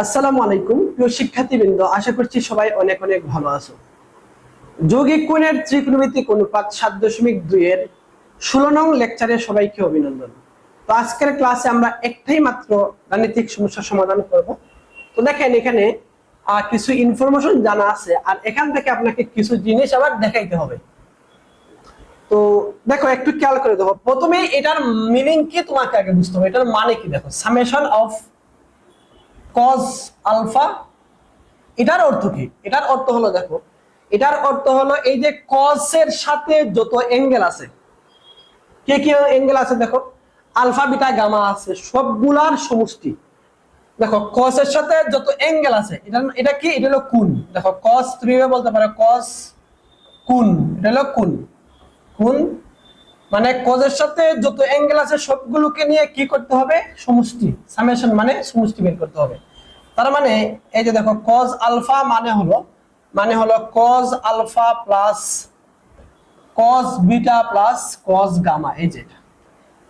আসসালামু আলাইকুম প্রিয় শিক্ষার্থীবৃন্দ, আশা করছি সবাই অনেক অনেক ভালো আছো। যৌগিক কোণের ত্রিকোণমিতিক অনুপাত 7.2 এর 16 নং লেকচারে সবাইকে অভিনন্দন। তো আজকের ক্লাসে আমরা একটাই মাত্র গাণিতিক সমস্যার সমাধান করব। তো দেখেন এখানে কিছু ইনফরমেশন জানা আছে, আর এখান থেকে আপনাকে কিছু জিনিস আবার দেখাইতে হবে। তো দেখো একটু খেয়াল করে দেখো, প্রথমে এটার মিনিং কি তোমাকে আগে বুঝতে হবে। এটার মানে কি দেখো, সামেশন অফ কজ আলফা। এটার অর্থ কি? এটার অর্থ হলো দেখো, এটার অর্থ হলো এই যে কস এর সাথে যত অ্যাঙ্গেল আছে, কি কি অ্যাঙ্গেল আছে দেখো, আলফা বিটা গামা আছে, সবগুলার সমষ্টি। দেখো কস এর সাথে যত অ্যাঙ্গেল আছে, এটা কি? এটা হলো কোণ। দেখো কস তুমি বলতে পারো কস কোণ, এটা হলো কোণ। কোণ মানে কজ এর সাথে যত অ্যাঙ্গেল আছে সবগুলোকে নিয়ে কি করতে হবে? সমষ্টি, সামেশন মানে সমষ্টি বের করতে হবে। তার মানে এই যে দেখো cos আলফা মানে হলো cos alpha plus cos beta plus cos gamma, এই যে এটা।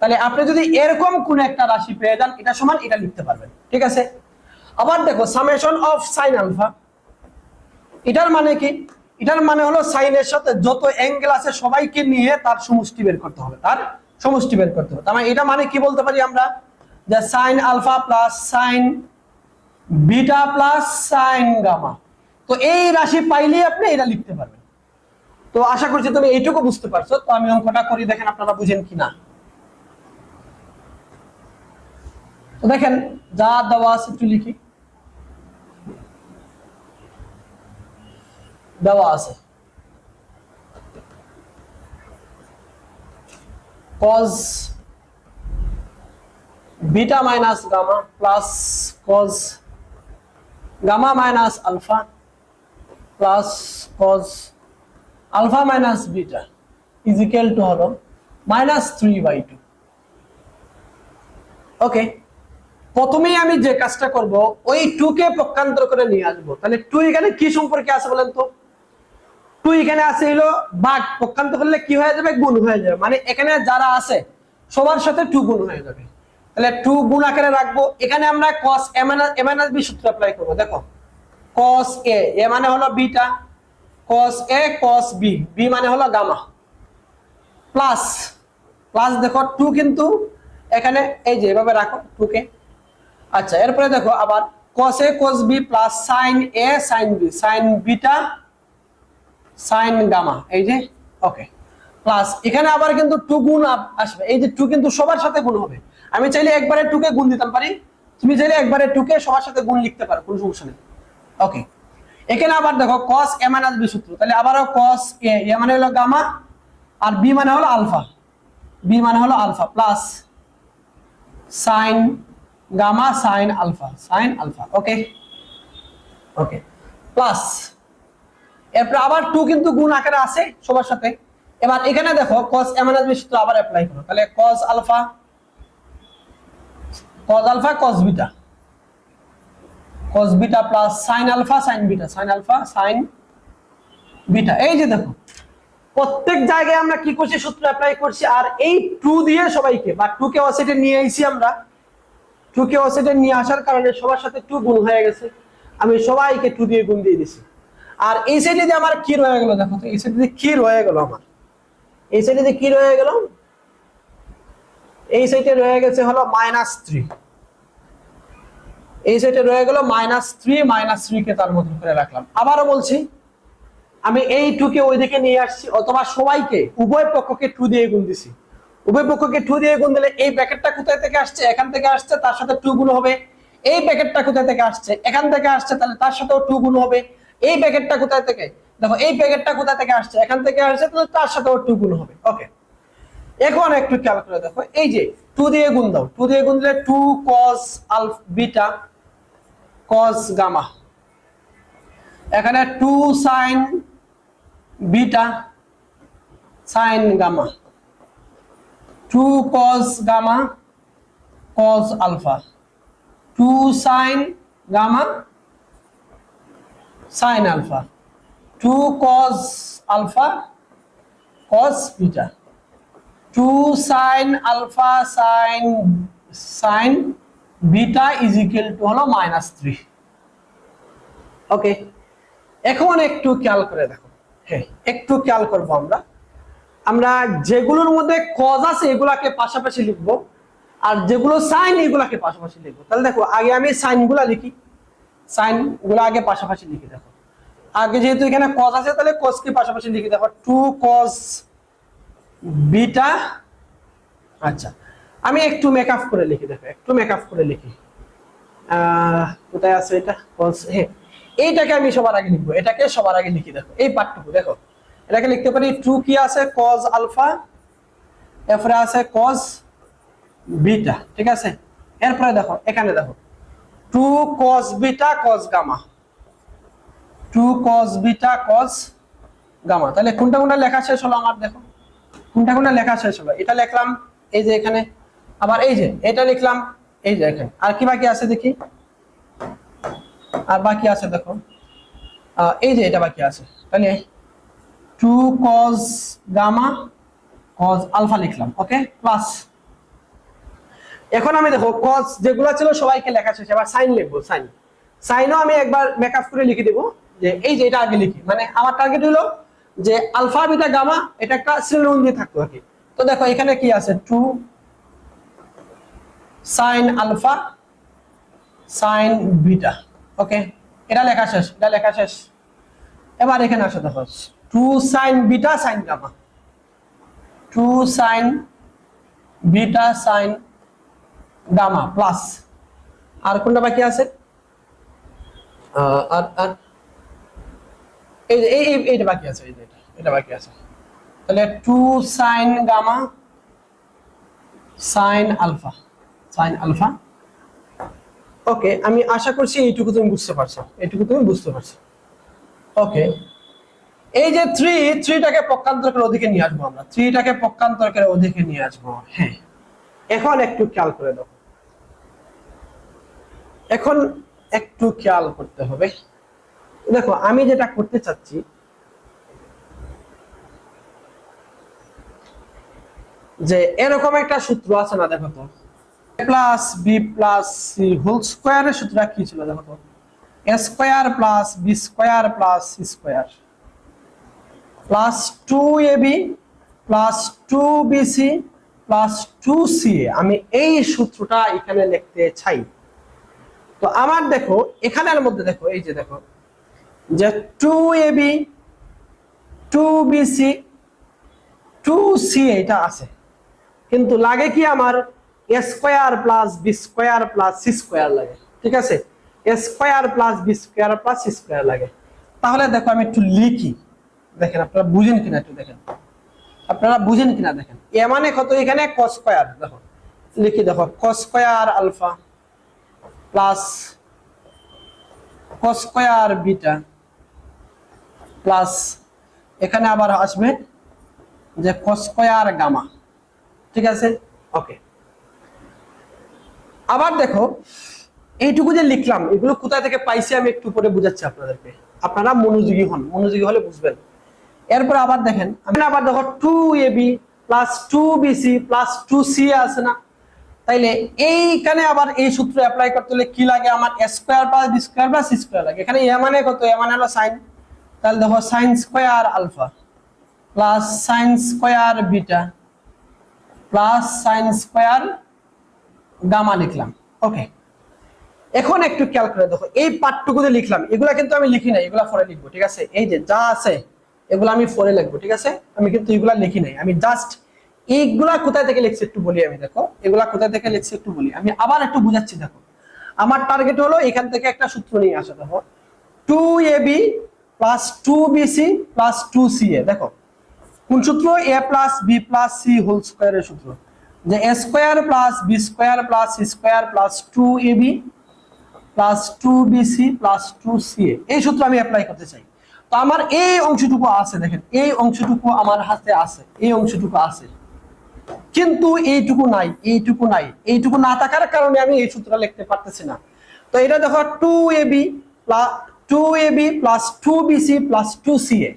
তাহলে আপনি যদি এরকম কোন একটা রাশি পেয়ে যান, এটা সমান এটা লিখতে পারবেন, ঠিক আছে? আবার দেখো সামেশন অফ sin আলফা, এটার মানে কি? এটার মানে হলো সাইনের সাথে যত অ্যাঙ্গেল আছে সবাইকে নিয়ে তার সমষ্টি বের করতে হবে, তার সমষ্টি বের করতে হবে। তার মানে এটা মানে কি বলতে পারি আমরা, যে sin alpha plus sin beta plus sine gamma. তো এই রাশি পাইলেই আপনি এটা লিখতে পারবেন। তো আশা করছি তুমি এইটুকু বুঝতে পারছো। তো আমি অঙ্কটা করি, দেখেন আপনারা বুঝেন কিনা। তো দেখেন যা দেওয়া আছে একটু লিখি। দেওয়া আছে cos beta minus gamma plus cos gamma minus alpha plus cos alpha minus beta is equal to হলো -3/2। ওকে, প্রথমেই আমি যে কাজটা করব, ওই 2 কে পক্ষান্তর করে নিয়ে আসবো। তাহলে 2 এখানে কি সম্পর্কে আছে বলেন তো? 2 এখানে আছে হলো ভাগ, পক্ষান্তর করলে কি হয়ে যাবে? গুণ হয়ে যাবে। মানে এখানে যারা আছে সবার সাথে 2 গুণ হয়ে যাবে। তাহলে 2 গুণ আকারে রাখবো। এখানে আমরা cos a - b সূত্র অ্যাপ্লাই করব। দেখো cos a মানে হলো beta, cos a cos b মানে হলো গামা, প্লাস প্লাস দেখো 2 কিন্তু এখানে এই যে এভাবে রাখো 2 কে। আচ্ছা, এরপরে দেখো আবার cos a cos b plus sin a sin b sin beta sin gamma, এই যে। ওকে, প্লাস এখানে আবার কিন্তু 2 গুণ আসবে। এই যে 2 কিন্তু সবার সাথে গুণ হবে। আমি চাইলে একবারে 2 কে গুণ দিতাম পারি, তুমি চাইলে একবারে 2 কে সবার সাথে গুণ লিখতে পারো, কোনো সমস্যা নেই। ওকে, এখানে আবার দেখো cos a - b সূত্র। তাহলে আবারও cos a মানে হলো গামা আর b মানে হলো আলফা, b মানে হলো alpha plus sin gamma sin alpha. Okay okay, plus এরপর আবার 2 কিন্তু গুণ আকারে আছে সবার সাথে। এবার এখানে দেখো cos a - b সূত্র আবার অ্যাপ্লাই করো। তাহলে cos alpha cos beta plus sin alpha sin beta. এই যে দেখো প্রত্যেক জায়গায় আমরা কি করছি? সূত্র অ্যাপ্লাই করছি। আর এই 2 দিয়ে সবাইকে বা 2 কে অসেটে নিয়ে আইছি আমরা। 2 কে অসেটে নিয়ে আসার কারণে সবার সাথে 2 গুণ হয়ে গেছে। আমি সবাইকে 2 দিয়ে গুণ দিয়ে দিছি। আর এই সাইডে যে আমার কি রয়ে গেল দেখো তো, এই সাইডে কি রয়ে গেল আমার, এই সাইডে কি রয়ে গেল? এই সাইডে রয়ে গেছে হলো -3। এই সাইডে রয়ে গেল -3 কে তার মধ্যে করে রাখলাম। আবারও বলছি, আমি এই 2 কে ওইদিকে নিয়ে আসছি, অথবা সবাইকে উভয় পক্ষকে 2 দিয়ে গুণ দিছি। উভয় পক্ষকে 2 দিয়ে গুণ দিলে এই ব্র্যাকেটটা কোথায় থেকে আসছে? এখান থেকে আসছে, তার সাথে 2 গুণ হবে। এই ব্র্যাকেটটা কোথায় থেকে আসছে? এখান থেকে আসছে, তাহলে তার সাথেও 2 গুণ হবে। এই ব্র্যাকেটটা কোথায় থেকে? দেখো এই ব্র্যাকেটটা কোথায় থেকে আসছে? এখান থেকে আসছে, তাহলে তার সাথেও 2 গুণ হবে। ওকে, এখন একটু খেয়াল করে দেখো, এই যে 2 দিয়ে গুণ দাও। 2 দিয়ে গুণ দিলে 2 cos বিটা cos গামা, এখানে 2 sin beta sin gamma, 2 cos gamma cos alpha, 2 sin gamma sin alpha, 2 cos alpha cos beta, 2 sin alpha sin beta is equal to হলো -3। ওকে, এখন একটু খেয়াল করে দেখো। হ্যাঁ, একটু খেয়াল করবো আমরা আমরা যেগুলোর মধ্যে কজ আছে এগুলাকে পাশাপাশি লিখবো, আর যেগুলো সাইন এগুলাকে পাশাপাশি লিখবো। তাহলে দেখো আগে আমি সাইন গুলা লিখি, সাইন গুলা আগে পাশাপাশি লিখি। দেখো আগে যেহেতু এখানে কজ আছে তাহলে কজ কে পাশাপাশি লিখি। দেখো 2 cos বিটা। আচ্ছা, আমি একটু মেকআপ করে লিখি। দেখো একটু মেকআপ করে লিখি। কোথায় আছে এটা? cos, হ্যাঁ এইটাকে আমি সবার আগে লিখবো, এটাকে সবার আগে লিখি। দেখো এই পার্টটুকু দেখো, এটাকে লিখতে পারি 2 কি আছে cos আলফা, এরপরে আছে cos বিটা, ঠিক আছে। এরপরে দেখো এখানে দেখো 2 cos beta cos gamma, 2 cos beta cos gamma. তাহলে কোনটা কোনটা লেখা শেষ হলো আমার? দেখো কোনটা কোনটা লেখা শেষ হলো। এটা লিখলাম এই যে এখানে, আবার এই যে এটা লিখলাম এই যে এখানে। আর কি বাকি আছে দেখি? আর বাকি আছে দেখো এই যে এটা বাকি আছে। তাহলে 2 cos গামা cos আলফা লিখলাম, ওকে, প্লাস। এখন আমি দেখো cos যেগুলো ছিল সবাইকে লেখা শেষ, এবার সাইন লিখবো। সাইন, সাইনও আমি একবার মেকআপ করে লিখে দেবো। যে এই যে এটা আগে লিখি, মানে আমার টার্গেট হলো যে আলফা বিটা গামা এটা একটা শ্রেণী দিয়ে থাকতো আর কি। তো দেখো এখানে কি আছে 2 সাইন আলফা সাইন বিটা, ওকে, এটা লেখা শেষ, এটা লেখা শেষ। এবার এখানে আসো দেখো 2 sine beta sine gamma, 2 sine beta sine gamma plus. আর কোনটা বাকি আছে? আর আর এই যে এইটা বাকি আছে, এই যে এটা বাকি আছে। তাহলে 2 sine gamma sine alpha, sine alpha. Okay, আমি আশা করছি এইটুকু তুমি বুঝতে পারছো, এইটুকু তুমি বুঝতে পারছো। ওকে, এই যে 3টাকে পক্ষান্তরকের অধিকে নিয়ে আসবো আমরা, 3টাকে পক্ষান্তরকের অধিকে নিয়ে আসবো। হ্যাঁ, এখন একটু খেয়াল করে দাও, এখন একটু খেয়াল করতে হবে। দেখো আমি যেটা করতে চাচ্ছি, যে এরকম একটা সূত্র আছে না, দেখো তো plus B plus C whole স্কোয়ারের সূত্রটা কি ছিল? দেখো তো A square plus B square plus C square plus 2ab plus 2bc plus 2ca। আমি এই সূত্রটা এখানে লিখতে চাই। তো আমার দেখো এখানের মধ্যে দেখো এই যে দেখো যে 2ab 2bc 2ca এটা আছে, কিন্তু লাগে কি আমার A square plus B square plus C square লাগে, ঠিক আছে। A square plus B square plus C square লাগে। তাহলে দেখো আমি একটু লিখি, দেখেন আপনারা বুঝেন কিনা একটু দেখেন, আপনারা বুঝেন কিনা দেখেন। এ মানে কত? এখানে cos স্কয়ার, দেখো লিখি, দেখো cos square alpha plus cos square beta plus এখানে আবার আসবে যে cos স্কয়ার গামা, ঠিক আছে। ওকে, আবার দেখো এইটুকু যে লিখলাম এগুলো কোথা থেকে পাইছি আমি একটু পরে বুঝাচ্ছি আপনাদেরকে, আপনারা মনোযোগী হন, মনোযোগী হলে বুঝবেন। এরপর আবার দেখেন, আমি আবার দেখো 2ab plus 2bc plus 2ca আছে না? তাইলে এইখানে আবার এই সূত্র অ্যাপ্লাই করতে হলে কি লাগে? আমার a square plus b square plus c square লাগে। এখানে a মানে কত? a মানে হলো sin। তাহলে দেখো sin square alpha plus sin square beta plus sin square gamma লিখলাম। ওকে, এখন একটু খেয়াল করে দেখো এই পার্টটুকু যে লিখলাম এগুলা কিন্তু আমি লিখি নাই, এগুলা পরে লিখবো, ঠিক আছে। এই যে যা আছে এগুলো আমি পরে লিখবো, ঠিক আছে। আমি কিন্তু এগুলা লিখি নাই, আমি জাস্ট এইগুলা কোথায় থেকে লিখছি একটু বলি। আমি দেখো এগুলা কোথায় থেকে লিখছি একটু বলি, আমি আবার একটু বুঝাচ্ছি। দেখো আমার টার্গেট হলো এখান থেকে একটা সূত্র নিয়ে আসা। দেখো 2ab plus 2bc plus 2ca, দেখো কোন সূত্র? a plus B plus C whole স্কয়ারের সূত্র, যে a square plus B square plus C square plus 2ab plus 2bc plus 2ca। এই সূত্র আমি অ্যাপ্লাই করতে চাই। তো আমার এই অংশটুকু আছে, দেখেন এই অংশটুকু আমার হাতে আছে, এই অংশটুকু আছে, কিন্তু এইটুকু নাই, এইটুকু নাই। এইটুকু না থাকার কারণে আমি এই সূত্রটা লিখতে পারতেছি না। তো এটা দেখো 2ab plus 2bc plus 2ca।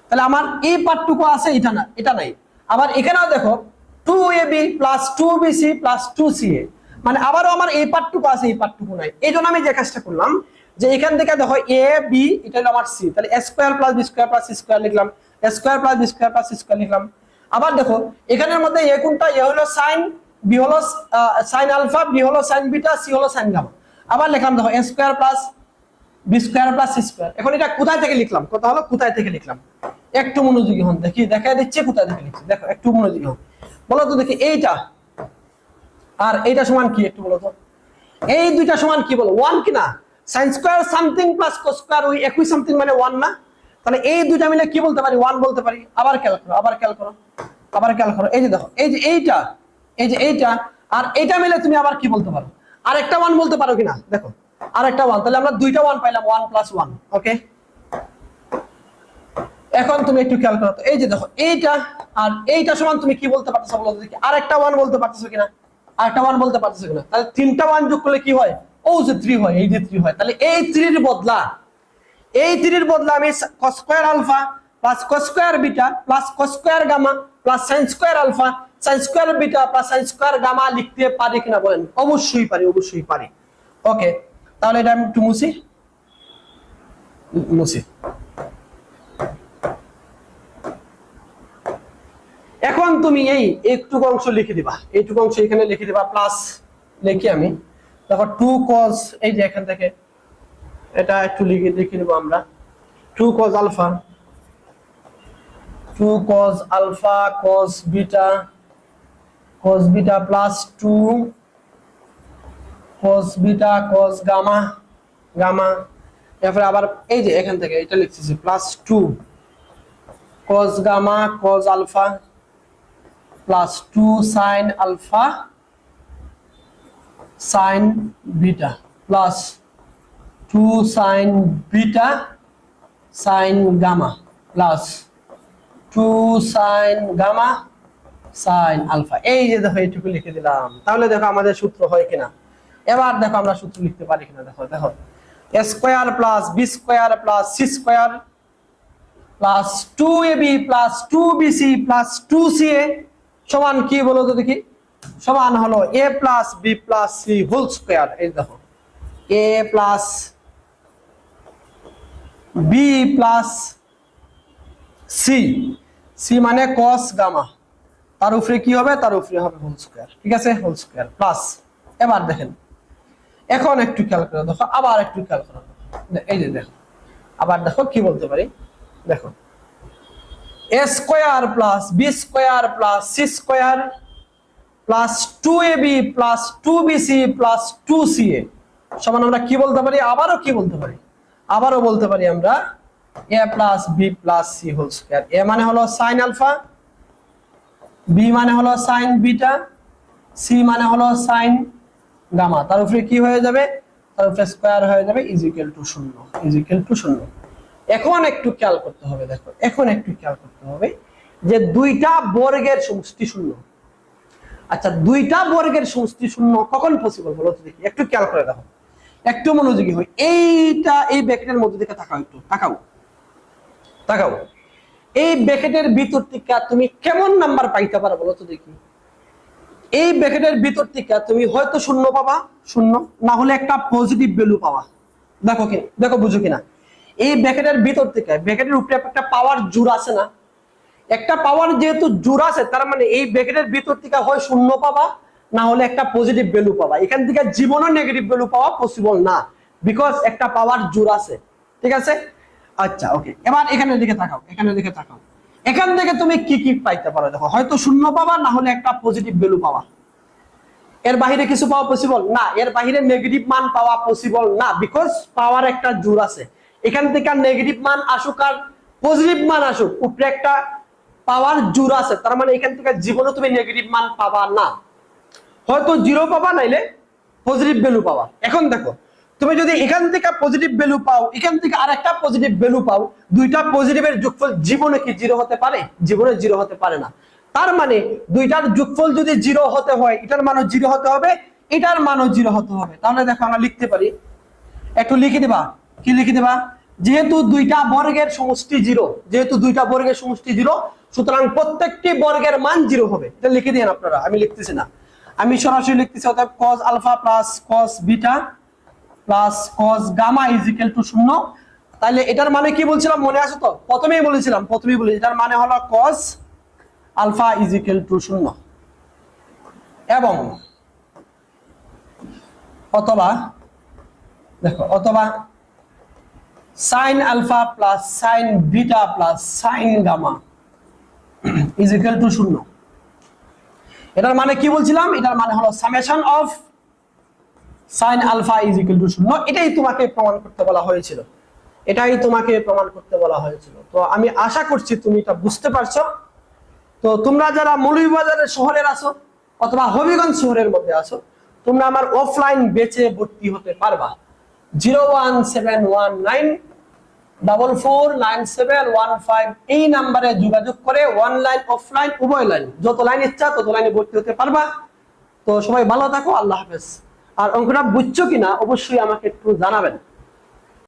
তাহলে আমার এই পার্টটুকু আছে, এটা না, এটা নাই। আবার এখানেও দেখো 2ab plus 2bc plus 2ca, মানে আবারও আমার এই পার্টটুকু আছে, এই পার্টটুকু নাই। এই জন্য আমি যে কাজটা করলাম যে এখান থেকে দেখো এ বি এটা হলো আমার সি, তাহলে A square plus B square plus C square লিখলাম, A square plus B square plus C square লিখলাম। আবার দেখো এখানের মধ্যে এ কোনটা, এ হলো সাইন, বি হলো সাইন আলফা, বি হলো সাইন বিটা, সি হলো সাইন গামা। আবার লিখলাম দেখো A square plus B square plus C square. এখন এটা কোথায় থেকে লিখলাম, কথা হলো কোথায় থেকে লিখলাম, একটু মনোযোগী হন, দেখি দেখা দিচ্ছে কোথায় থেকে লিখছি, দেখো একটু মনোযোগী হন, বলো তো দেখি এইটা আর এইটা সমান কি, একটু বলো তো এই দুইটা সমান কি, বলো ওয়ান কিনা, sine square something plus cos square ওই একই সামথিং মানে ওয়ান না, তাহলে এই দুইটা মিলে কি বলতে পারি, ওয়ান বলতে পারি। আবার খেয়াল করো, আবার খেয়াল করো, আবার খেয়াল করো, এই যে দেখো এই যে এইটা, এই যে এইটা আর এইটা মিলে তুমি আবার কি বলতে পারো, আর একটা ওয়ান বলতে পারো কিনা, দেখো আর একটা ওয়ান, তাহলে আমরা দুইটা ওয়ান পাইলাম, ওয়ান প্লাস ওয়ান। ওকে, এখন তুমি একটু খেয়াল করো তো, এই যে দেখো এইটা আর এইটা সমান তুমি কি বলতে পারতেছো বলো দেখি, আর একটা ওয়ান বলতে পারতেছো কিনা, আর একটা ওয়ান বলতে পারতেছো কিনা, তাহলে তিনটা ওয়ান যোগ করলে কি হয়, ও যে 3 হয়, এই যে 3 হয়, তাহলে এই 3 এর বদলা, এই 3 এর বদলা আমি cos square alpha plus cos square beta plus cos square gamma plus sin square alpha sin square beta plus sin square gamma লিখতে পারি কিনা বলেন, অবশ্যই পারি, অবশ্যই পারি। ওকে, তাহলে এটা আমি একটু মুছি, এখন তুমি এই একটুকু অংশ লিখে দিবা, এইটুকু অংশ এখানে লিখে দিবা, প্লাস লিখি আমি, দেখো 2 cos, এই যে এখান থেকে এটা একটু লিখে দেব আমরা, 2 cos alpha, 2 cos alpha cos beta plus 2 cos beta cos gamma, এরপর আবার এই যে এখান থেকে এটা লিখতেছি plus 2 cos gamma cos alpha plus 2 sin alpha sin beta plus 2 sin beta sin gamma plus 2 sin gamma sin alpha. এই যে দেখো এইটুকু লিখে দিলাম, তাহলে দেখো আমাদের সূত্র হয় কিনা। এবার দেখো আমরা সূত্র লিখতে পারি কিনা, দেখো দেখো a square plus b square plus c square plus 2ab plus 2bc plus 2ca সমান কি বলো তো দেখি, সমান হলো a plus b plus c whole square. এই দেখো a plus b plus c, c মানে cos গামা, তার উপরে কি হবে, তার উপরে হবে হোল স্কয়ার, ঠিক আছে, হোল স্কয়ার প্লাস। এবার দেখেন এখন একটু খেয়াল করে দেখো, আবার একটু খেয়াল করো, এই যে দেখো আবার দেখো কি বলতে পারি, দেখো a square plus b square plus c square plus 2ab plus 2bc plus 2ca সমান আমরা কি বলতে পারি, আবারও কি বলতে পারি, আবারও বলতে পারি আমরা a plus b plus c whole square. a মানে হলো sin আলফা, b মানে হলো sin বিটা, c মানে হলো sin গামা, তার উপরে কি হয়ে যাবে, তার উপরে স্কয়ার হয়ে যাবে is equal to 0, is equal to 0। এখন একটু খেয়াল করতে হবে, দেখো এখন একটু খেয়াল করতে হবে যে দুইটা বর্গের সমষ্টি 0। আচ্ছা দুইটা বর্গের সমষ্টি 0 কখন পসিবল বলো তো দেখি, একটু খেয়াল করে দেখো, একটু মনোযোগী হই, এইটা এই ব্র্যাকেটের মধ্যে দিকে তাকাও, একটু তাকাও তাকাও, এই ব্র্যাকেটের ভিতর থেকে তুমি কেমন নাম্বার পাইতে পারো বলো তো দেখি। এই ব্র্যাকেটের ভিতর থেকে তুমি হয়তো 0 পাবা, 0 না হলে একটা পজিটিভ ভ্যালু পাবা। দেখো কি, দেখো বুঝো কিনা, এই ব্র্যাকেটের ভিতর থেকে ব্র্যাকেটের উপরে একটা পাওয়ার জোড় আছে না, একটা পাওয়ার যেহেতু জোড় আছে তার মানে এই ব্র্যাকেটের ভিতর থেকে হয় 0 পাবা না হলে একটা পজিটিভ ভ্যালু পাবা। এখান থেকে জীবনও নেগেটিভ ভ্যালু পাওয়া পসিবল না, বিকজ একটা পাওয়ার জোড় আছে, ঠিক আছে। আচ্ছা ওকে, এবার এখানের দিকে তাকাও, এখানের দিকে তাকাও, এখান থেকে তুমি কি কি পাইতে পারো, দেখো হয়তো 0 পাবা না হলে একটা পজিটিভ ভ্যালু পাবা। এর বাইরে কিছু পাওয়া পসিবল না, এর বাইরে নেগেটিভ মান পাওয়া পসিবল না, বিকজ পাওয়ার একটা জোড় আছে। এখান থেকে নেগেটিভ মান আসুক আর পজিটিভ মান আসুক, উপরে একটা পাওয়ার জোড় আছে, তার মানে এখান থেকে জীবনে তুমি নেগেটিভ মান পাবা না, হয়তো 0 পাবা নাইলে পজিটিভ ভ্যালু পাবা। এখন দেখো তুমি যদি এখান থেকে পজিটিভ ভ্যালু পাও, এখান থেকে আরেকটা পজিটিভ ভ্যালু পাও, দুইটা পজিটিভের যোগফল জীবনে কি 0 হতে পারে, জীবনে 0 হতে পারে না। তার মানে দুইটার যোগফল যদি 0 হতে হয়, এটার মানও 0 হতে হবে, এটার মানও 0 হতে হবে। তাহলে দেখো আমরা লিখতে পারি, একটু লিখে দিবা, কি লিখে দিবা, যেহেতু দুইটা বর্গের সমষ্টি 0, যেহেতু দুইটা বর্গের সমষ্টি 0 সুতরাং প্রত্যেকটি বর্গের মান 0 হবে। এটা লিখে দিন আপনারা, আমি লিখতেছি না, আমি সরাসরি লিখতেছি, অর্থাৎ cos alpha plus cos beta plus cos gamma is equal to 0। তাহলে এটার মানে কি বলছিলাম মনে আছে তো? প্রথমেই বলেছি এটার মানে হলো cos alpha is equal to 0 এবং অথবা sine alpha plus sine beta plus sine gamma is equal to 0। এটার মানে কি বলছিলাম? এটার মানে হলো summation of sine alpha is equal to 0। এটাই তোমাকে প্রমাণ করতে বলা হয়েছিল। তো আমি আশা করছি তুমি এটা বুঝতে পারছো। তো তোমরা যারা মৌলভীবাজারের শহরের আছো অথবা হবিগঞ্জ শহরের মধ্যে আছো, তোমরা আমার অফলাইন ব্যাচে ভর্তি হতে পারবা। 01719449715 এই নাম্বারে যোগাযোগ করে অনলাইন অফলাইন উভয় লাইন, যত লাইন ইচ্ছা তত লাইনে ভর্তি হতে পারবা। তো সবাই ভালো থাকো, আল্লাহ হাফেজ। আর অঙ্কটা বুঝছো কিনা অবশ্যই আমাকে একটু জানাবেন।